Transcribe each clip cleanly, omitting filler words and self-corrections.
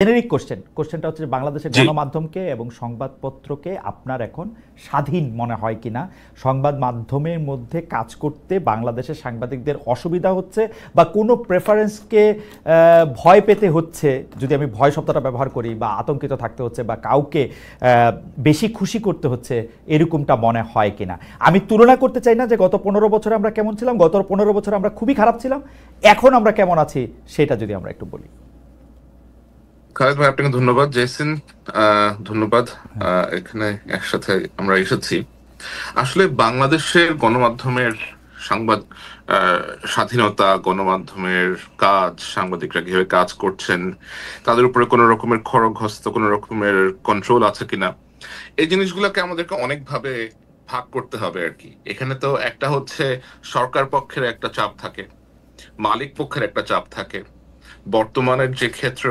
Generic কোশ্চেনটা হচ্ছে বাংলাদেশের জি। গণমাধ্যমকে এবং সংবাদপত্রকে আপনার এখন স্বাধীন মনে হয় কিনা, সংবাদ মাধ্যমের মধ্যে কাজ করতে বাংলাদেশের সাংবাদিকদের অসুবিধা হচ্ছে বা কোনো প্রেফারেন্সকে ভয় পেতে হচ্ছে, যদি আমি ভয় শব্দটা ব্যবহার করি, বা আতঙ্কিত থাকতে হচ্ছে বা কাউকে বেশি খুশি করতে হচ্ছে, এরকমটা মনে হয় কিনা। আমি তুলনা করতে চাই না যে গত 15 বছরে আমরা কেমন ছিলাম, গত 15 বছরে আমরা খুবই খারাপ ছিলাম, এখন আমরা কেমন আছি সেটা যদি আমরা একটু বলি। খালেদ ভাই, আপনাকে ধন্যবাদ। জেসিন, ধন্যবাদ। এখানে একসাথে আমরা এসেছি। আসলে বাংলাদেশের গণমাধ্যমের সংবাদ স্বাধীনতা, গণমাধ্যমের কাজ, সাংবাদিকরা কিভাবে কাজ করছেন, তাদের উপরে কোনো রকমের খড়গহস্ত, কোনো রকমের কন্ট্রোল আছে কিনা, এই জিনিসগুলোকে আমাদেরকে অনেকভাবে ভাগ করতে হবে আর কি। এখানে তো একটা হচ্ছে সরকার পক্ষের একটা চাপ থাকে, মালিক পক্ষের একটা চাপ থাকে, বর্তমানের যে ক্ষেত্র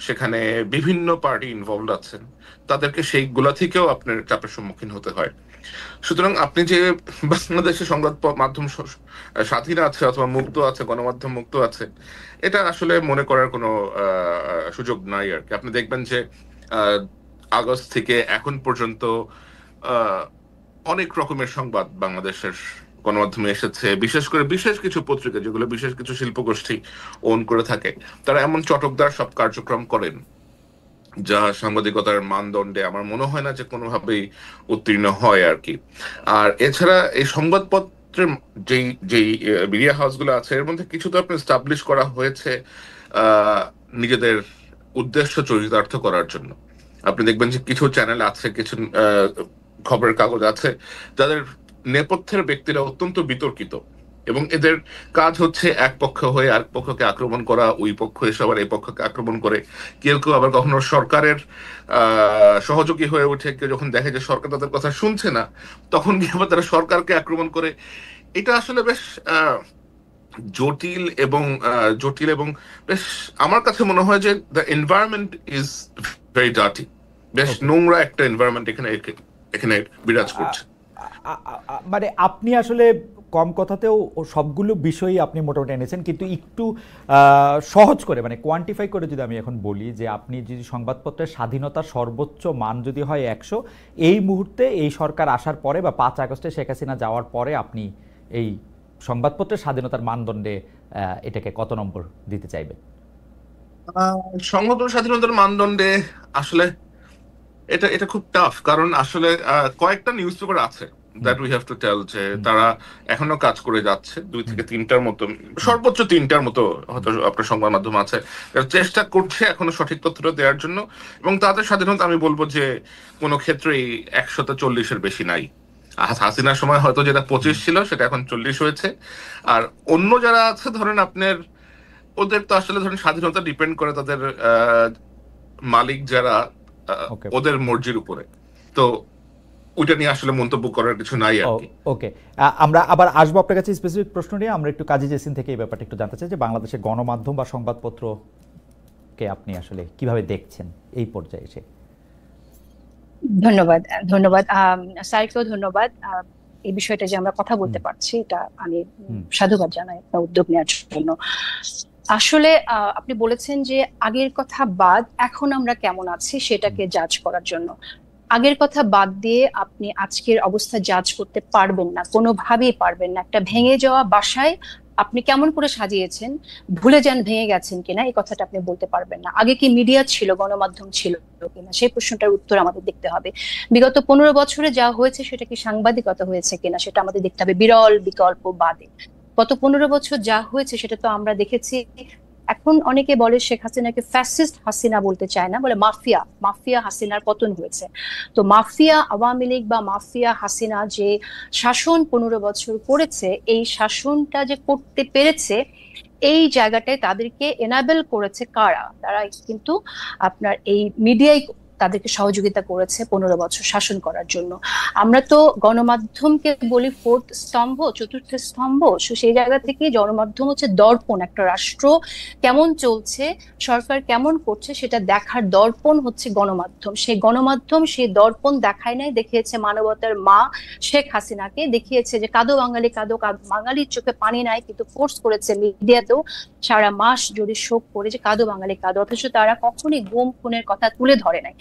সেখানে বিভিন্ন পার্টি ইনভলভ আছেন, তাদেরকে সেইগুলা থেকেও আপনার চাপের সম্মুখীন হতে হয়। সুতরাং আপনি যে বাংলাদেশের সংবাদ মাধ্যম স্বাধীন আছে অথবা মুক্ত আছে, গণমাধ্যম মুক্ত আছে, এটা আসলে মনে করার কোনো সুযোগ নাই আর কি। আপনি দেখবেন যে আহ, আগস্ট থেকে এখন পর্যন্ত আহ, অনেক রকমের সংবাদ বাংলাদেশের গণমাধ্যমে এসেছে। বিশেষ করে বিশেষ কিছু পত্রিকা, যেগুলো বিশেষ কিছু শিল্পগোষ্ঠী ওন করে থাকে, তারা এমন চটকদার সব কার্যক্রম করেন যা সাংবাদিকতার মানদণ্ডে আমার মনে হয় না যে কোনোভাবেই উত্তীর্ণ হয় আর কি। আর এছাড়া এই সংবাদপত্রের যেই যেই মিডিয়া হাউসগুলো আছে, এর মধ্যে কিছু তো আপনার স্টাবলিশ করা হয়েছে আহ নিজেদের উদ্দেশ্য চরিতার্থ করার জন্য। আপনি দেখবেন যে কিছু চ্যানেল আছে, কিছু খবরের কাগজ আছে, যাদের নেপথ্যের ব্যক্তিরা অত্যন্ত বিতর্কিত, এবং এদের কাজ হচ্ছে এক পক্ষ হয়ে আরেক পক্ষকে আক্রমণ করা, ওই পক্ষ এসে আবার এই পক্ষকে আক্রমণ করে। কেউ কেউ আবার কখনো সরকারের সহযোগী হয়ে ওঠে। কেউ যখন দেখে যে সরকার তাদের কথা শুনছে না, তখন গিয়ে আবার তারা সরকারকে আক্রমণ করে। এটা আসলে বেশ জটিল এবং বেশ, আমার কাছে মনে হয় যে the environment is very dirty. বেশ ওকে, নোংরা একটা এনভায়রনমেন্ট এখানে এখানে বিরাজ করছে। মানে আপনি আসলে কম কথাতেও সবগুলো বিষয়ই আপনি মোটামুটি এনেছেন, কিন্তু একটু সহজ করে, মানে কোয়ান্টিফাই করে যদি আমি এখন বলি যে আপনি যদি সংবাদপত্রের স্বাধীনতার সর্বোচ্চ মান যদি হয় 100, এই মুহূর্তে এই সরকার আসার পরে বা 5 আগস্টে শেখ হাসিনা যাওয়ার পরে আপনি এই সংবাদপত্রের স্বাধীনতার মানদণ্ডে এটাকে কত নম্বর দিতে চাইবেন? সংবাদ স্বাধীনতার মানদণ্ডে আসলে এটা এটা খুব টাফ, কারণ আসলে কয়েকটা নিউজ পেপার আছে hmm, that we have to tell যে হুম, তারা এখনো কাজ করে যাচ্ছে। দুই হুম, থেকে তিনটার মতো, হুম, সর্বোচ্চ তিনটার মতো হুম, হয়তো আপনার সংবাদ মাধ্যম আছে, যারা চেষ্টা করছে এখনো সঠিক তথ্যটা দেওয়ার জন্য। এবং তাদের স্বাধীনতা আমি বলবো যে কোনো ক্ষেত্রেই 140-এর বেশি নাই। হাসিনার সময় হয়তো যেটা হুম। 25 ছিল, সেটা এখন 40 হয়েছে। আর অন্য যারা আছে, ধরেন আপনার, ওদের তো আসলে ধরেন স্বাধীনতা ডিপেন্ড করে তাদের মালিক যারা, ওকে, ওদের মর্জির উপরে। তো ওইটা নিয়ে আসলে মন্তব্য করার কিছু নাই আর ও কি। ওকে। আমরা আবার আসবো আপনার কাছে স্পেসিফিক প্রশ্ন নিয়ে। আমরা একটু কাজী জেসিন থেকে এই ব্যাপারটা একটু জানতে চাই যে বাংলাদেশের গণমাধ্যম বা সংবাদপত্রকে আপনি আসলে কিভাবে দেখছেন এই পর্যায়ে এসে। ধন্যবাদ। ধন্যবাদ স্যারকেও ধন্যবাদ। এই বিষয়টা যে আমরা কথা হুম, বলতে পারছি, এটা আমি হুম, সাধুবাদ জানাই আপনার উদ্যোগ নেওয়ার জন্য। আসলে আপনি বলেছেন যে আগের কথা বাদ এখন আমরা কেমন আছি হুম, সেটাকে জাজ করার জন্য। আগের কথা বাদ দিয়ে আপনি আজকের অবস্থা জাজ করতে পারবেন না, কোনোভাবেই পারবেন না। একটা হুম, ভেঙে যাওয়া বাসায় আপনি কেমন করে সাজিয়েছেন, ভুলে যান ভেঙে গেছেন কিনা, এই কথাটা আপনি বলতে পারবেন না। আগে কি মিডিয়া ছিল, গণমাধ্যম ছিল কিনা, সেই প্রশ্নটার উত্তর আমাদের দেখতে হবে। বিগত 15 বছরে যা হয়েছে সেটা কি সাংবাদিকতা হয়েছে কিনা সেটা আমাদের দেখতে হবে, বিরল বিকল্প বাদে। গত 15 বছর যা হয়েছে সেটা তো আমরা দেখেছি। এখন অনেকে বলে শেখ হাসিনাকে ফ্যাসিস্ট হাসিনা বলতে চায় না, বলে মাফিয়া, মাফিয়া হাসিনার পতন হয়েছে। তো মাফিয়া আওয়ামী লীগ বা মাফিয়া হাসিনা যে শাসন 15 বছর করেছে, এই শাসনটা যে করতে পেরেছে, এই জায়গাটায় তাদেরকে এনাবেল করেছে কারা? তারা কিন্তু আপনার এই মিডিয়াই তাদেরকে সহযোগিতা করেছে 15 বছর শাসন করার জন্য। আমরা তো গণমাধ্যমকে বলি ফোর্থ স্তম্ভ, চতুর্থ স্তম্ভ। সেই জায়গা থেকে গণমাধ্যম হচ্ছে দর্পণ, একটা রাষ্ট্র কেমন চলছে, সরকার কেমন করছে সেটা দেখার দর্পণ হচ্ছে গণমাধ্যম। সেই গণমাধ্যম সেই দর্পণ দেখায় নাই, দেখিয়েছে মানবতার মা শেখ হাসিনাকে, দেখিয়েছে যে কাঁদো বাঙালি কাঁদো, বাঙালির চোখে পানি নাই, কিন্তু ফোর্স করেছে মিডিয়াতেও সারা মাস যদি শোক করে যে কাঁদো বাঙালি কাঁদো, অথচ তারা কখনোই গুম খুনের কথা তুলে ধরে নাই।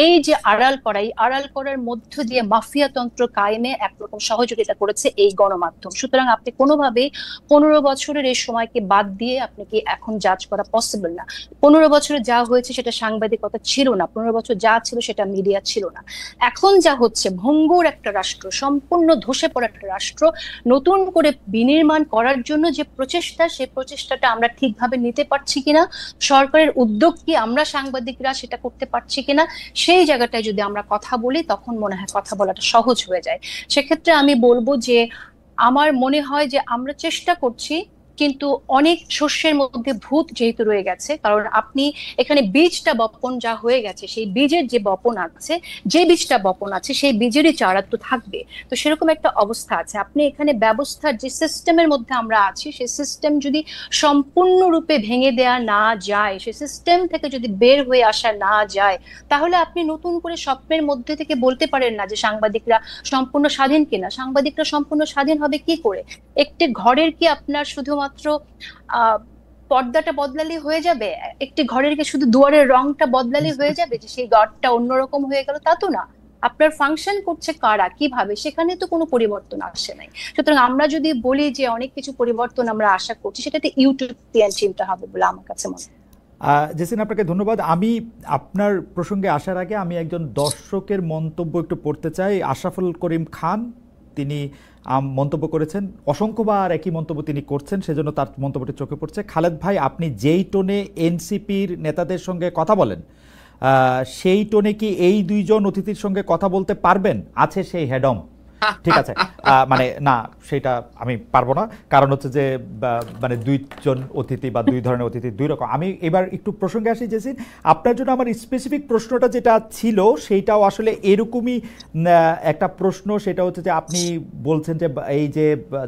এই যে আড়াল করা, এই আড়াল করার মধ্য দিয়ে মাফিয়া তন্ত্র কায়েমে একরকম সহযোগিতা করেছে এই গণমাধ্যম। সুতরাং আপনি কোনোভাবেই 15 বছরের এই সময়কে বাদ দিয়ে আপনি কি এখন জাজ করা পসিবল না। 15 বছরে যা হয়েছে সেটা সাংবাদিকতা ছিল না, 15 বছর যা ছিল সেটা মিডিয়া ছিল না। এখন যা হচ্ছে, ভঙ্গুর একটা রাষ্ট্র, সম্পূর্ণ ধসে পড়া একটা রাষ্ট্র নতুন করে বিনির্মাণ করার জন্য যে প্রচেষ্টা, সেই প্রচেষ্টাটা আমরা ঠিকভাবে নিতে পারছি কিনা, সরকারের উদ্যোগ কি আমরা সাংবাদিকরা সেটা করতে পারছি কিনা, সেই জায়গাটায় যদি আমরা কথা বলি তখন মনে হয় কথা বলাটা সহজ হয়ে যায়। সেক্ষেত্রে আমি বলবো যে আমার মনে হয় যে আমরা চেষ্টা করছি, কিন্তু অনেক শস্যের মধ্যে ভূত যেহেতু রয়ে গেছে, কারণ আপনি এখানে বীজটা বপন যা হয়ে গেছে, সেই বীজের যে বপন আছে, যে বীজটা বপন আছে সেই বীজেরই চারা তো থাকবে। তো সেরকম একটা অবস্থা আছে। আপনি এখানে ব্যবস্থার যে সিস্টেমের মধ্যে আমরা আছি, সেই সিস্টেম যদি সম্পূর্ণরূপে ভেঙে দেয়া না যায়, সেই সিস্টেম থেকে যদি বের হয়ে আসা না যায়, তাহলে আপনি নতুন করে স্বপ্নের মধ্যে থেকে বলতে পারেন না যে সাংবাদিকরা সম্পূর্ণ স্বাধীন কিনা। সাংবাদিকরা সম্পূর্ণ স্বাধীন হবে কি করে? একটি ঘরের কি আপনার শুধুমাত্র পর্দাটা বদলালে হয়ে যাবে? একটি ঘরের কি শুধু দুয়ারের রংটা বদলালে হয়ে যাবে যে সেই ঘরটা অন্যরকম হয়ে গেল? তা তো না। আপনার ফাংশন করছে কারা, কিভাবে, সেখানে তো কোনো পরিবর্তন আসে নাই। সুতরাং আমরা যদি বলি যে অনেক কিছু পরিবর্তন আমরা আশা করছি, সেটাতে ইউটোপিয়ান চিন্তা হবে বলে আমার কাছে মনে হয়। জেসিন, আপনাকে ধন্যবাদ। আমি আপনার প্রসঙ্গে আসার আগে আমি একজন দর্শকের মন্তব্য একটু পড়তে চাই। আশরাফুল করিম খান, তিনি মন্তব্য করেছেন, অসংখ্যবার একই মন্তব্য তিনি করছেন, সেজন্য তার মন্তব্যটি চোখে পড়ছে। খালেদ ভাই, আপনি যেই টোনে এনসিপির নেতাদের সঙ্গে কথা বলেন, সেই টোনে কি এই দুইজন অতিথির সঙ্গে কথা বলতে পারবেন? আছে সেই হেডম? ঠিক আছে, মানে না, সেটা আমি পারবো না, কারণ হচ্ছে যে মানে দুইজন অতিথি বা দুই ধরনের অতিথি দুই রকম। আমি এবার একটু প্রসঙ্গে আসি জেসিন, আপনার জন্য আমার স্পেসিফিক প্রশ্নটা যেটা ছিল সেইটাও আসলে এরকমই একটা প্রশ্ন। সেটা হচ্ছে যে আপনি বলছেন যে এই যে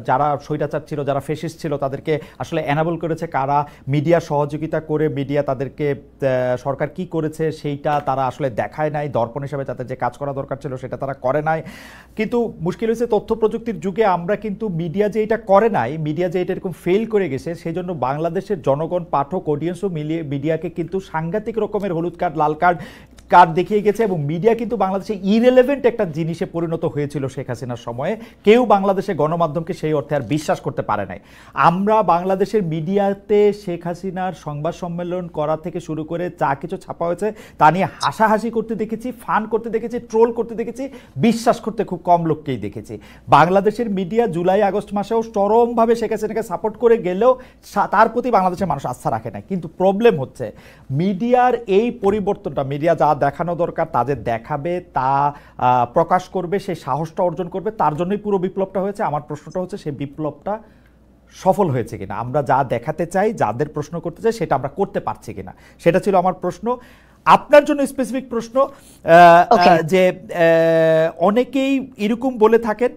যারা স্বৈরাচার ছিল, যারা ফেসিস্ট ছিল, তাদেরকে আসলে এনাবল করেছে কারা, মিডিয়া সহযোগিতা করে, মিডিয়া তাদেরকে, সরকার কি করেছে সেইটা তারা আসলে দেখায় নাই, দর্পণ হিসাবে তাদের যে কাজ করা দরকার ছিল সেটা তারা করে নাই। কিন্তু মুশকিল হয়েছে তথ্য প্রযুক্তির যুগে আমরা কিন্তু মিডিয়া যে এটা করে নাই, মিডিয়া যে এটা এরকম ফেল করে গেছে, সেই জন্য বাংলাদেশের জনগণ, পাঠক, অডিয়েন্সও মিডিয়াকে কিন্তু সাংঘাতিক রকমের হলুদ কার্ড, লাল কার্ড দেখিয়ে গেছে, এবং মিডিয়া কিন্তু বাংলাদেশে ইরেলেভেন্ট একটা জিনিসে পরিণত হয়েছিল শেখ হাসিনার সময়ে। কেউ বাংলাদেশে গণমাধ্যমকে সেই অর্থে আর বিশ্বাস করতে পারে নাই। আমরা বাংলাদেশের মিডিয়াতে শেখ হাসিনার সংবাদ সম্মেলন করা থেকে শুরু করে যা কিছু ছাপা হয়েছে তা নিয়ে হাসাহাসি করতে দেখেছি, ফান করতে দেখেছি, ট্রোল করতে দেখেছি, বিশ্বাস করতে খুব কম লোককেই দেখেছি। বাংলাদেশের মিডিয়া জুলাই আগস্ট মাসেও চরমভাবে শেখ হাসিনাকে সাপোর্ট করে গেলেও তার প্রতি বাংলাদেশের মানুষ আস্থা রাখে না। কিন্তু প্রবলেম হচ্ছে মিডিয়ার এই পরিবর্তনটা, মিডিয়া যা দেখানো দরকার তাদের দেখাবে, তা প্রকাশ করবে, সেই সাহসটা অর্জন করবে, তার জন্যই পুরো বিপ্লবটা হয়েছে। আমার প্রশ্নটা হচ্ছে সেই বিপ্লবটা সফল হয়েছে কিনা, আমরা যা দেখাতে চাই, যাদের প্রশ্ন করতে চাই, সেটা আমরা করতে পারছি কিনা, সেটা ছিল আমার প্রশ্ন। আপনার জন্য স্পেসিফিক প্রশ্ন যে অনেকেই এরকম বলে থাকেন,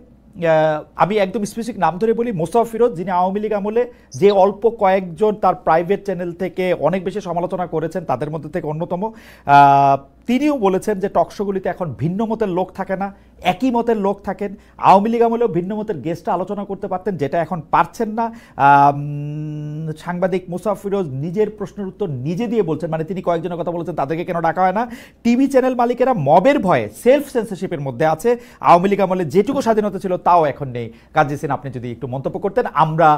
আমি একদম স্পেসিফিক নাম ধরে বলি, মোসাফ ফিরোজ, যিনি আওয়ামী লীগ আমলে যে অল্প কয়েকজন তার প্রাইভেট চ্যানেল থেকে অনেক বেশি সমালোচনা করেছেন, তাদের মধ্যে থেকে অন্যতম, তিনিও বলেছেন যে টকশোগুলিতে এখন ভিন্ন মতের লোক থাকে না, একই মতের লোক থাকেন। আওয়ামী লীগ আমলেও ভিন্ন মতের গেস্টটা আলোচনা করতে পারতেন, যেটা এখন পারছেন না। সাংবাদিক মোসাফ ফিরোজ নিজের প্রশ্নের উত্তর নিজে দিয়ে বলছেন, মানে তিনি কয়েকজনের কথা বলেছেন তাদেরকে কেন ডাকা হয় না। টিভি চ্যানেল মালিকেরা মবের ভয়ে সেলফ সেন্সরশিপের মধ্যে আছে, আওয়ামী লীগ আমলে যেটুকু স্বাধীনতা ছিল তাও এখন নেই। কাজী হোসেন, আপনি যদি একটু মন্তব্য করতেন, আমরা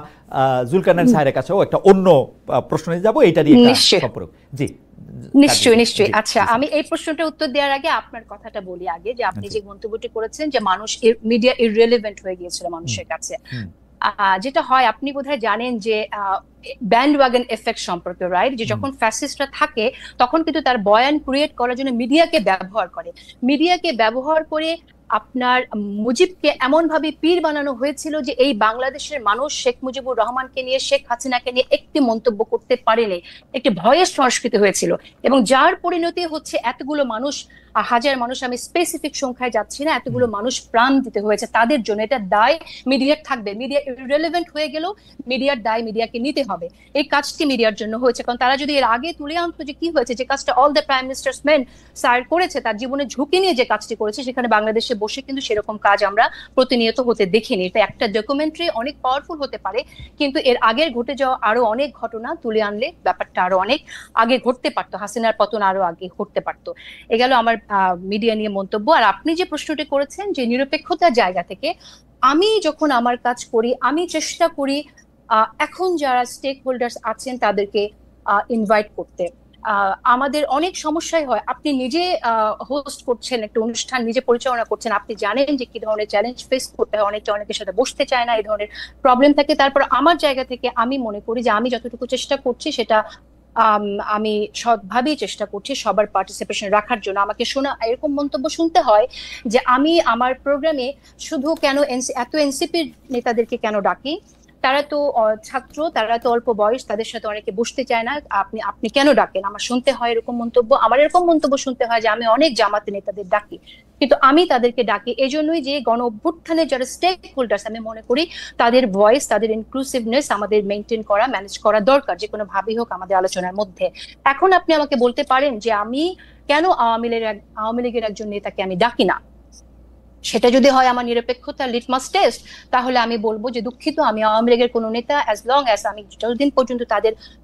জুলকারনাইন সাহেবের কাছেও একটা অন্য প্রশ্ন নিয়ে যাবো, এটা নিয়ে সম্পর্ক। জি নিশ্চয়ই। আচ্ছা, আমি এই প্রশ্নটা উত্তর দেওয়ার আগে আপনার কথাটা বলি আগে, যে আপনি যে মন্তব্যটি করেছেন যে মানুষ, মিডিয়া ইররিলেভেন্ট হয়ে গিয়েছিল মানুষের কাছে। যেটা হয়, আপনি বোধহয় জানেন যে ব্যান্ডওয়াগন এফেক্ট সম্পর্কে, রাইট? যে যখন ফ্যাসিস্টরা থাকে তখন কিন্তু তার বয়ান ক্রিয়েট করার জন্য মিডিয়াকে ব্যবহার করে আপনার মুজিবকে এমন ভাবে পীর বানানো হয়েছিল যে এই বাংলাদেশের মানুষ শেখ মুজিবুর রহমানকে নিয়ে, শেখ হাসিনাকে নিয়ে একটি মন্তব্য করতে পারেনি। একটি ভয়ের সংস্কৃতি হয়েছিল, এবং যার পরিণতি হচ্ছে এতগুলো মানুষ, হাজার মানুষ, আমি স্পেসিফিক সংখ্যায় যাচ্ছি না, এতগুলো মানুষ প্রাণ দিতে হয়েছে তাদের জন্য। এটা দায় মিডিয়ার থাকবে, মিডিয়া ইররিলেভেন্ট হয়ে গেলেও মিডিয়ার দায় মিডিয়াকে নিতে হবে। এই কাজটি মিডিয়ার জন্য হয়েছে, কারণ তারা যদি এর আগে তুলে আনতো যে কি হয়েছে, যে কাজটা all the prime ministers main sir করেছে, তার জীবনে ঝুঁকি নিয়ে যে কাজটি করেছে, সেখানে বাংলাদেশে বসে কিন্তু সেরকম কাজ আমরা প্রতিনিয়ত হতে দেখিনি। এটা একটা ডকুমেন্টারি অনেক পাওয়ারফুল হতে পারে, কিন্তু এর আগের ঘটে যাওয়া আরো অনেক ঘটনা তুলে আনলে ব্যাপারটা আরো অনেক আগে ঘটতে পারতো, হাসিনার পতন আরো আগে ঘটতে পারতো। এ গেল আমার মিডিয়া নিয়ে মন্তব্য। আর আপনি যে প্রশ্নটি করেছেন যে নিরপেক্ষতার জায়গা থেকে, আমি যখন আমার কাজ করি আমি চেষ্টা করি এখন যারা স্টেক হোল্ডার্স আছেন তাদেরকে ইনভাইট করতে। আমাদের অনেক সমস্যাই হয়, আপনি নিজে হোস্ট করছেন একটা অনুষ্ঠান, নিজে পরিচালনা করছেন, আপনি জানেন যে কি ধরনের চ্যালেঞ্জ ফেস করতে হয়, অনেকে অনেকের সাথে বসতে চায় না, এই ধরনের প্রবলেম থাকে। তারপর আমার জায়গা থেকে আমি মনে করি যে আমি যতটুকু চেষ্টা করছি সেটা আমি সৎভাবেই চেষ্টা করছি সবার পার্টিসিপেশন রাখার জন্য। আমাকে শোনা এরকম মন্তব্য শুনতে হয় যে আমি আমার প্রোগ্রামে শুধু কেন এত এনসিপির নেতাদেরকে কেন ডাকি, তারা তো ছাত্র, তারা তো অল্প বয়স, তাদের সাথে অনেকে বসতে চায় না, আপনি কেন ডাকেন। আমার শুনতে হয় এরকম মন্তব্য। আমার এরকম মন্তব্য শুনতে হয় যে আমি অনেক জামাতে নেতাদের ডাকি, কিন্তু আমি তাদেরকে ডাকি এজন্যই যে গণ অভ্যুত্থানের যারা স্টেক হোল্ডার্স, আমি মনে করি তাদের ভয়েস, তাদের ইনক্লুসিভনেস আমাদের মেনটেন করা, ম্যানেজ করা দরকার, যে কোনো ভাবেই হোক আমাদের আলোচনার মধ্যে। এখন আপনি আমাকে বলতে পারেন যে আমি কেন আওয়ামী লীগের একজন নেতাকে আমি ডাকি না, সেটা যদি হয় আমার নিরপেক্ষতার লিটমাস টেস্ট, তাহলে আমি বলবো যে দুঃখিত, আমি আওয়ামী লীগের কোনো নেতা, অ্যাজ লং অ্যাজ আমি যতদিন পর্যন্ত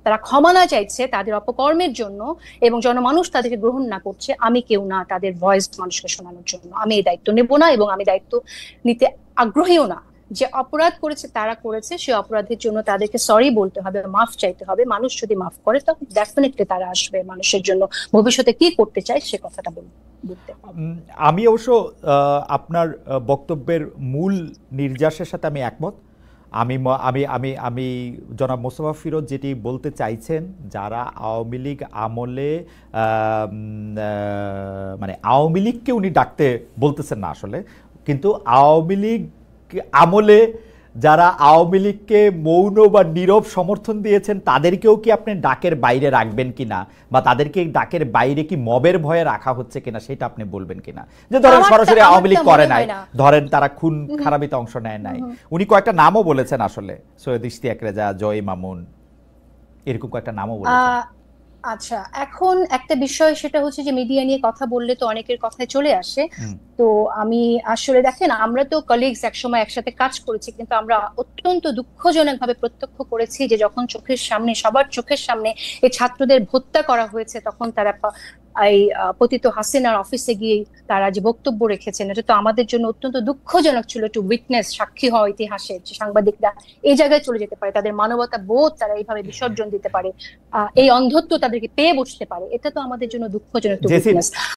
তারা ক্ষমা না চাইছে তাদের অপকর্মের জন্য এবং জনমানুষ তাদেরকে গ্রহণ না করছে, আমি কেউ না তাদের ভয়েস মানুষকে শোনানোর জন্য। আমি এই দায়িত্ব নেব না, এবং আমি দায়িত্ব নিতে আগ্রহীও না। যে অপরাধ করেছে তারা করেছে, সে অপরাধের জন্য তাদেরকে সরি বলতে হবে, মাফ চাইতে হবে। মানুষ যদি মাফ করে তখন ডেফিনেটলি তারা আসবে মানুষের জন্য ভবিষ্যতে কি করতে চায় সে কথাটা বলতে। আমি অবশ্য আপনার বক্তব্যের মূল নির্যাসের সাথে আমি একমত। আমি আমি আমি আমি জনাব মোস্তফা ফিরোজ যেটি বলতে চাইছেন, যারা আওয়ামী লীগ আমলে মানে আওয়ামী লীগকে উনি ডাকতে বলতেছেন না আসলে, কিন্তু আওয়ামী লীগ আমলে যারা আওয়ামী লীগকে মৌন বা নীরব সমর্থন দিয়েছেন তাদেরকেও কি আপনি ডাকের বাইরে রাখবেন কিনা, বা তাদেরকে ডাকের বাইরে কি মবের ভয়ে রাখা হচ্ছে কিনা সেটা আপনি বলবেন কিনা। যে ধরেন সরাসরি আওয়ামী লীগ করে নাই, ধরেন তারা খুন খারাপিতে অংশ নেয় নাই, উনি কয়েকটা নামও বলেছেন আসলে, সৈয়দ ইশতিয়াক রেজা, জয় মামুন, এরকম কয়েকটা নামও বলেছেন। আচ্ছা, এখন একটা বিষয় সেটা হচ্ছে যে মিডিয়া নিয়ে কথা বললে তো অনেকের কথায় চলে আসে। তো আমি আসলে দেখেন, আমরা তো কলিগস একসময় একসাথে কাজ করেছি, কিন্তু আমরা অত্যন্ত দুঃখজনক ভাবে প্রত্যক্ষ করেছি যে যখন চোখের সামনে, সবার চোখের সামনে এই ছাত্রদের হত্যা করা হয়েছে, তখন তারা এই পতিত হাসিনার অফিসে গিয়ে তারা যে বক্তব্য রেখেছেন, এটা তো আমাদের জন্য অত্যন্ত দুঃখজনক ছিল। টু উইটনেস, সাক্ষী হওয়া ইতিহাসের, যে সাংবাদিকরা এই জায়গায় চলে যেতে পারে, তাদের মানবতা বোধ তারা এইভাবে বিসর্জন দিতে পারে, এই অন্ধত্ব তাদেরকে পেয়ে বসতে পারে, এটা তো আমাদের জন্য দুঃখজনক। Two witness.